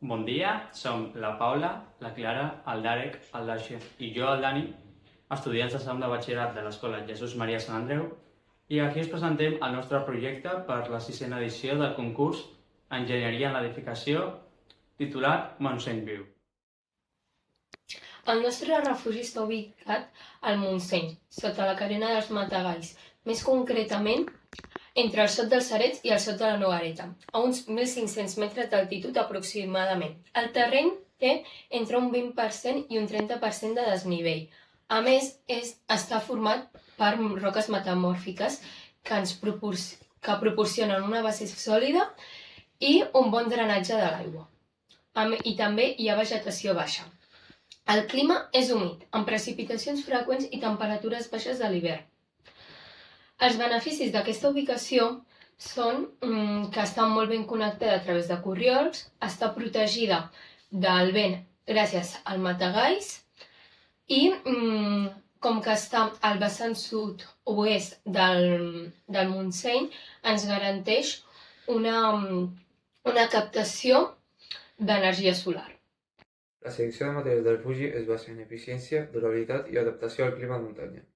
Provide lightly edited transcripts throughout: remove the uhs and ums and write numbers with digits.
Bon dia, som la Paula, la Clara, el Darek, el Daixer i jo, el Dani, estudiants de segon de batxillerat de l'Escola Jesús Maria Sant Andreu, i aquí us presentem el nostre projecte per la 6a edició del concurs Enginyeria en l'Edificació, titulat Montseny Viu. El nostre refugi està ubicat al Montseny, sota la carena dels Matagalls, més concretament entre el Sot dels Arets i el Sot de la Noguereta, a uns 1.500 metres d'altitud aproximadament. El terreny té entre un 20% i un 30% de desnivell. A més, està format per roques metamòrfiques que proporcionen una base sòlida i un bon drenatge de l'aigua. I també hi ha vegetació baixa. El clima és humit, amb precipitacions freqüents i temperatures baixes de l'hivern. Els beneficis d'aquesta ubicació són que està molt ben connectada a través de corriols, està protegida del vent gràcies al matagalls i com que està al vessant sud-oest del Montseny ens garanteix una captació d'energia solar. La selecció de materials del refugi es basa en eficiència, durabilitat i adaptació al clima de muntanya.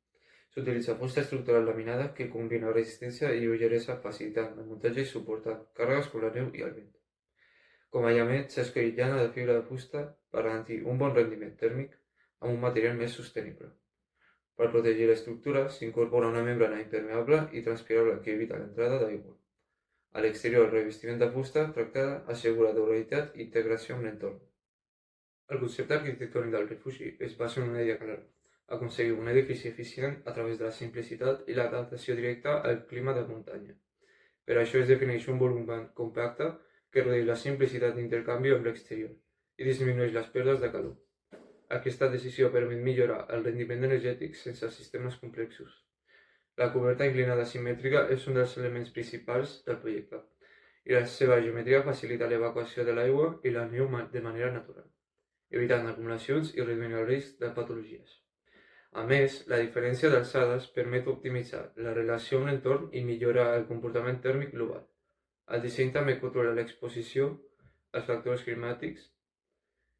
S'utilitza fusta estructural laminada que combina resistència i lleugeresa facilitant el muntatge i suportant càrregues com la neu i el vent. Com a aïllament s'ha escollit llana de fibra de fusta per garantir un bon rendiment tèrmic amb un material més sostenible. Per protegir l'estructura s'incorpora una membrana impermeable i transpirable que evita l'entrada d'aigua. A l'exterior, el revestiment de fusta tractada assegura durabilitat i integració amb l'entorn. El concepte arquitectònic del refugi es basa en una idea clara: aconseguir un edifici eficient a través de la simplicitat i l'adaptació directa al clima de muntanya. Per això es defineix un volum compacte que redueix la simplicitat d'intercanvi amb l'exterior i disminueix les pèrdues de calor. Aquesta decisió permet millorar el rendiment energètic sense sistemes complexos. La coberta inclinada simètrica és un dels elements principals del projecte i la seva geometria facilita l'evacuació de l'aigua i la neu de manera natural, evitant acumulacions i reduint el risc de patologies. A més, la diferència d'alçades permet optimitzar la relació amb l'entorn i millorar el comportament tèrmic global. El disseny també controla l'exposició als factors climàtics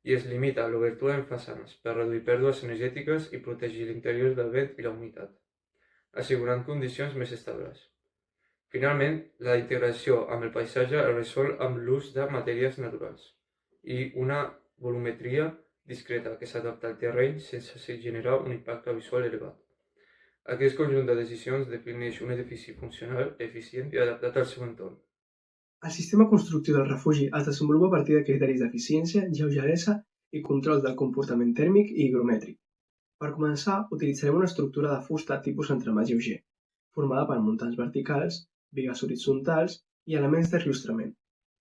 i es limita a l'obertura en façanes per reduir pèrdues energètiques i protegir l'interior del vent i la humitat, assegurant condicions més estables. Finalment, la integració amb el paisatge es resol amb l'ús de matèries naturals i una volumetria discreta que s'adapta al terreny sense generar un impacte visual elevat. Aquest conjunt de decisions defineix un edifici funcional, eficient i adaptat al seu entorn. El sistema constructiu del refugi es desenvolupa a partir de criteris d'eficiència, lleugeresa i control del comportament tèrmic i higromètric. Per començar, utilitzarem una estructura de fusta tipus entremig lleuger, formada per muntants verticals, bigues horitzontals i elements de riostrament.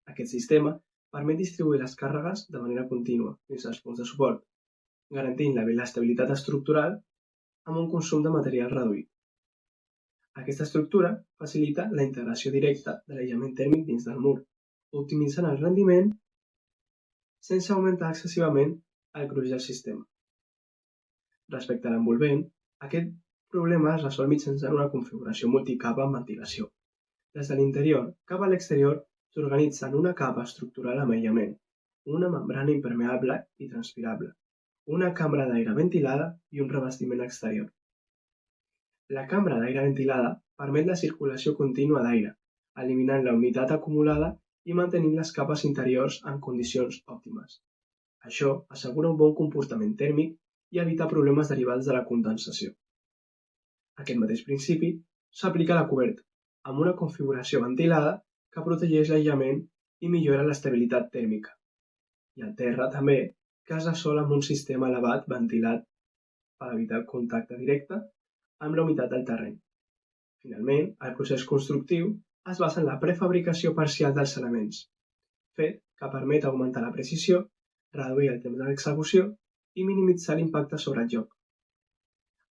Aquest sistema permet distribuir les càrregues de manera contínua dins els punts de suport, garantint l'estabilitat estructural amb un consum de material reduït. Aquesta estructura facilita la integració directa de l'aïllament tèrmic dins del mur, optimitzant el rendiment sense augmentar excessivament el gruix del sistema. Respecte a l'envolvent, aquest problema es resol mitjançant una configuració multicapa amb ventilació. Des de l'interior cap a l'exterior s'organitza en una capa estructural amb aïllament, una membrana impermeable i transpirable, una cambra d'aire ventilada i un revestiment exterior. La cambra d'aire ventilada permet la circulació contínua d'aire, eliminant la humitat acumulada i mantenint les capes interiors en condicions òptimes. Això assegura un bon comportament tèrmic i evita problemes derivats de la condensació. Aquest mateix principi s'aplica a la coberta, amb una configuració ventilada que protegeix l'aïllament i millora l'estabilitat tèrmica. I al terra també, que es resol amb un sistema elevat ventilat per evitar el contacte directe amb la humitat del terreny. Finalment, el procés constructiu es basa en la prefabricació parcial dels elements, fet que permet augmentar la precisió, reduir el temps d'execució i minimitzar l'impacte sobre el lloc.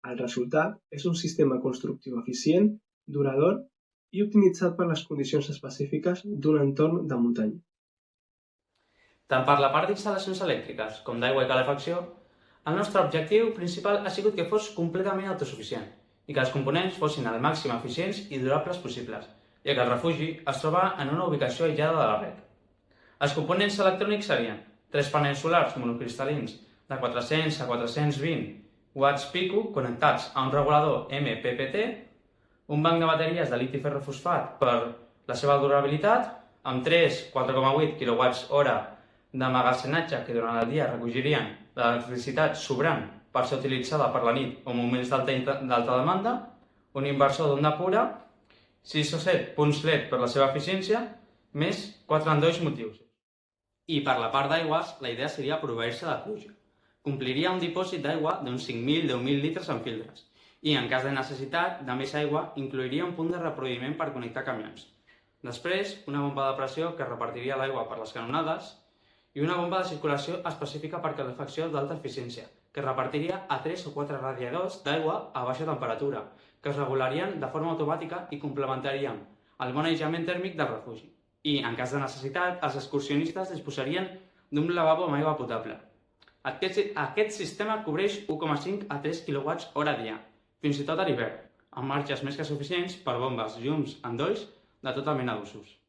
El resultat és un sistema constructiu eficient, durador i optimitzat per les condicions específiques d'un entorn de muntanya. Tant per la part d'instal·lacions elèctriques com d'aigua i calefacció, el nostre objectiu principal ha sigut que fos completament autosuficient i que els components fossin al màxim eficients i durables possibles, ja que el refugi es troba en una ubicació aïllada de la red. Els components electrònics serien 3 panells solars monocristal·lins de 400 a 420 watts pico connectats a un regulador MPPT, un banc de bateries de liti ferrofosfat per la seva durabilitat, amb 4,8 kWh d'emmagatzenatge que durant el dia recollirien l'electricitat sobrant per ser utilitzada per la nit o moments d'alta demanda, un inversor d'onda pura, 6 o 7 punts LED per la seva eficiència, més 4 endolls motius. I per la part d'aigües, la idea seria proveir-se de pluja. Compliria un dipòsit d'aigua d'uns 5.000-10.000 litres en filtres i, en cas de necessitat de més aigua, incluiria un punt de reproduïment per connectar camions. Després, una bomba de pressió que repartiria l'aigua per les canonades i una bomba de circulació específica per calefacció d'alta eficiència, que repartiria a 3 o 4 radiadors d'aigua a baixa temperatura, que es regularien de forma automàtica i complementarien el bon aïllament tèrmic del refugi. I, en cas de necessitat, els excursionistes disposarien d'un lavabo amb aigua potable. Aquest sistema cobreix 1,5 a 3 kWh dia, fins i tot a l'hivern, amb marges més que suficients per bombes, llums, endolls de tota mena d'usos.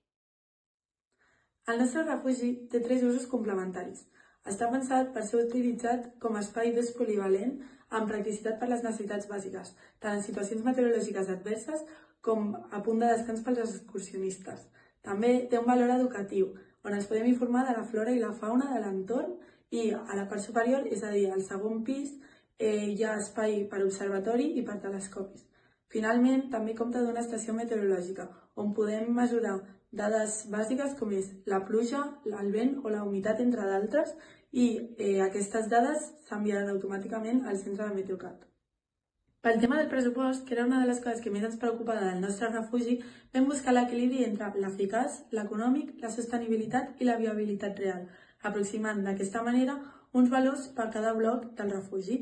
El nostre refugi té 3 usos complementaris. Està pensat per ser utilitzat com a espai d'ús polivalent amb practicitat per les necessitats bàsiques, tant en situacions meteorològiques adverses com a punt de descans pels excursionistes. També té un valor educatiu, on ens podem informar de la flora i la fauna de l'entorn i a la part superior, és a dir, al segon pis, hi ha espai per observatori i per telescopis. Finalment, també compta d'una estació meteorològica, on podem mesurar dades bàsiques com és la pluja, el vent o la humitat, entre d'altres, i aquestes dades s'enviaran automàticament al centre de Meteocat. Pel tema del pressupost, que era una de les coses que més ens preocupava del nostre refugi, vam buscar l'equilibri entre l'eficaç, l'econòmic, la sostenibilitat i la viabilitat real, aproximant d'aquesta manera uns valors per cada bloc del refugi.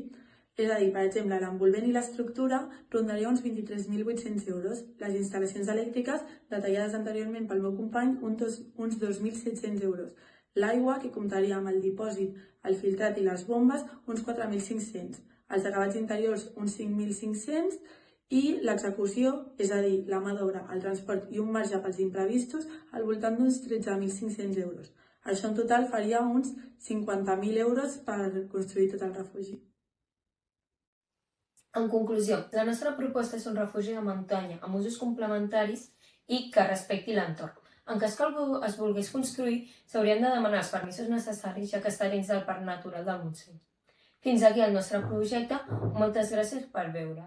És a dir, per exemple, l'envolvent i l'estructura rondaria uns 23.800 euros, les instal·lacions elèctriques, detallades anteriorment pel meu company, uns 2.700 euros, l'aigua, que comptaria amb el dipòsit, el filtrat i les bombes, uns 4.500, els acabats interiors, uns 5.500, i l'execució, és a dir, la mà d'obra, el transport i un marge pels imprevistos, al voltant d'uns 13.500 euros. Això en total faria uns 50.000 euros per construir tot el refugi. En conclusió, la nostra proposta és un refugi de muntanya amb usos complementaris i que respecti l'entorn. En cas que algú es volgués construir, s'haurien de demanar els permisos necessaris, ja que està dins del Parc Natural del Montseny. Fins aquí el nostre projecte. Moltes gràcies per veure.